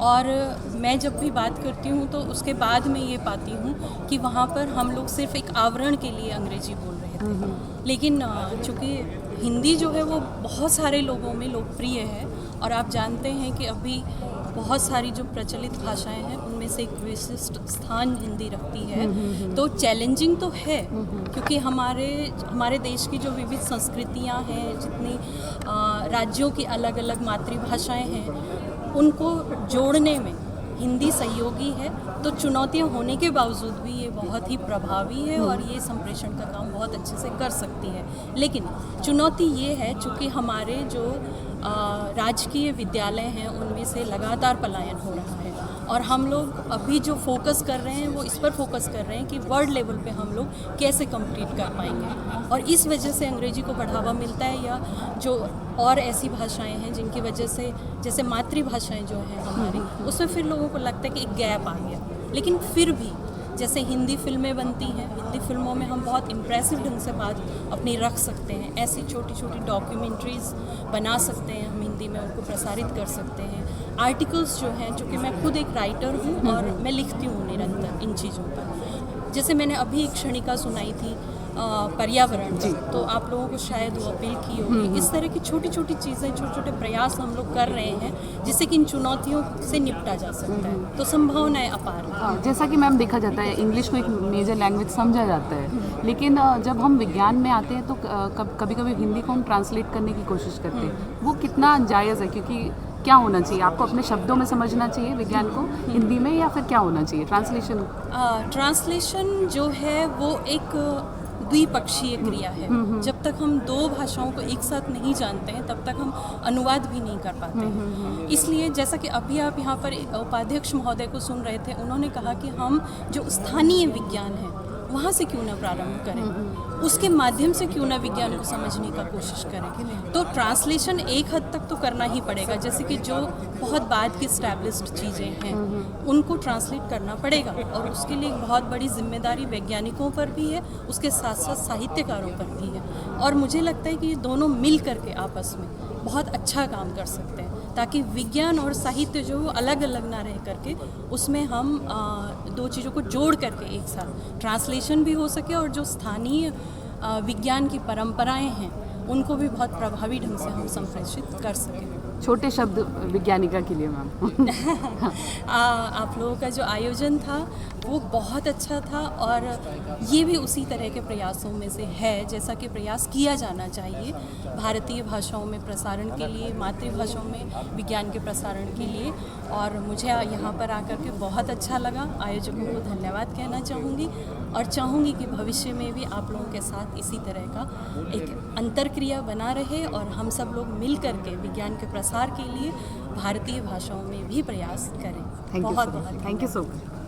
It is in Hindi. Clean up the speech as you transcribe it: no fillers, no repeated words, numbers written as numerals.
और मैं जब भी बात करती हूँ तो उसके बाद मैं ये पाती हूँ कि वहाँ पर हम लोग सिर्फ एक आवरण के लिए अंग्रेजी बोल रहे थे, लेकिन चूँकि हिंदी जो है वो बहुत सारे लोगों में लोकप्रिय है और आप जानते हैं कि अभी बहुत सारी जो प्रचलित भाषाएं हैं उनमें से एक विशिष्ट स्थान हिंदी रखती है। तो चैलेंजिंग तो है क्योंकि हमारे देश की जो विविध संस्कृतियां हैं, जितनी राज्यों की अलग अलग मातृभाषाएं हैं, उनको जोड़ने में हिंदी सहयोगी है। तो चुनौतियां होने के बावजूद भी ये बहुत ही प्रभावी है और ये संप्रेषण का काम बहुत अच्छे से कर सकती है। लेकिन चुनौती ये है चूँकि हमारे जो राजकीय विद्यालय हैं उनमें से लगातार पलायन हो रहा है और हम लोग अभी जो फोकस कर रहे हैं वो इस पर फोकस कर रहे हैं कि वर्ल्ड लेवल पे हम लोग कैसे कम्पीट कर पाएंगे, और इस वजह से अंग्रेजी को बढ़ावा मिलता है या जो और ऐसी भाषाएं हैं जिनकी वजह से, जैसे मातृभाषाएं जो हैं हमारी, उसमें फिर लोगों को लगता है कि एक गैप आ गया। लेकिन फिर भी जैसे हिंदी फिल्में बनती हैं, हिंदी फिल्मों में हम बहुत इम्प्रेसिव ढंग से बात अपनी रख सकते हैं, ऐसी छोटी छोटी डॉक्यूमेंट्रीज़ बना सकते हैं हम हिंदी में, उनको प्रसारित कर सकते हैं। आर्टिकल्स जो हैं, चूँकि मैं खुद एक राइटर हूँ और मैं लिखती हूँ निरंतर इन चीज़ों पर। जैसे मैंने अभी एक क्षणिका सुनाई थी पर्यावरण जी, तो आप लोगों को शायद वो अपील की होगी। इस तरह की छोटी छोटी चीज़ें, छोटे छोटे प्रयास हम लोग कर रहे हैं जिससे कि इन चुनौतियों से निपटा जा सकता है। तो संभावनाएं अपार हैं। जैसा कि मैम देखा जाता है इंग्लिश को एक मेजर लैंग्वेज समझा जाता है, लेकिन जब हम विज्ञान में आते हैं तो कभी कभी हिंदी को हम ट्रांसलेट करने की कोशिश करते हैं। वो कितना जायज़ है, क्योंकि क्या होना चाहिए, आपको अपने शब्दों में समझना चाहिए विज्ञान को हिंदी में, या फिर क्या होना चाहिए ट्रांसलेशन? ट्रांसलेशन जो है वो एक द्विपक्षीय क्रिया है। जब तक हम दो भाषाओं को एक साथ नहीं जानते हैं तब तक हम अनुवाद भी नहीं कर पाते हैं। इसलिए जैसा कि अभी आप यहाँ पर उपाध्यक्ष महोदय को सुन रहे थे, उन्होंने कहा कि हम जो स्थानीय विज्ञान है वहाँ से क्यों ना प्रारंभ करें, उसके माध्यम से क्यों ना विज्ञान को समझने का कोशिश करें। तो ट्रांसलेशन एक हद तक तो करना ही पड़ेगा, जैसे कि जो बहुत बाद की स्टैब्लिश्ड चीज़ें हैं उनको ट्रांसलेट करना पड़ेगा, और उसके लिए एक बहुत बड़ी जिम्मेदारी वैज्ञानिकों पर भी है, उसके साथ साथ साहित्यकारों पर भी है। और मुझे लगता है कि ये दोनों मिल करके आपस में बहुत अच्छा काम कर सकते हैं, ताकि विज्ञान और साहित्य जो अलग अलग ना रह करके उसमें हम दो चीज़ों को जोड़ करके एक साथ ट्रांसलेशन भी हो सके, और जो स्थानीय विज्ञान की परंपराएं हैं उनको भी बहुत प्रभावी ढंग से हम संप्रेषित कर सकें। छोटे शब्द विज्ञानिका के लिए मैम। आप लोगों का जो आयोजन था वो बहुत अच्छा था, और ये भी उसी तरह के प्रयासों में से है जैसा कि प्रयास किया जाना चाहिए भारतीय भाषाओं में प्रसारण के लिए, मातृभाषाओं में विज्ञान के प्रसारण के लिए। और मुझे यहाँ पर आकर के बहुत अच्छा लगा। आयोजकों को धन्यवाद कहना चाहूँगी और चाहूँगी कि भविष्य में भी आप लोगों के साथ इसी तरह का एक अंतरक्रिया बना रहे और हम सब लोग मिल करके विज्ञान के प्रसार के लिए भारतीय भाषाओं में भी प्रयास करें। Thank you so much.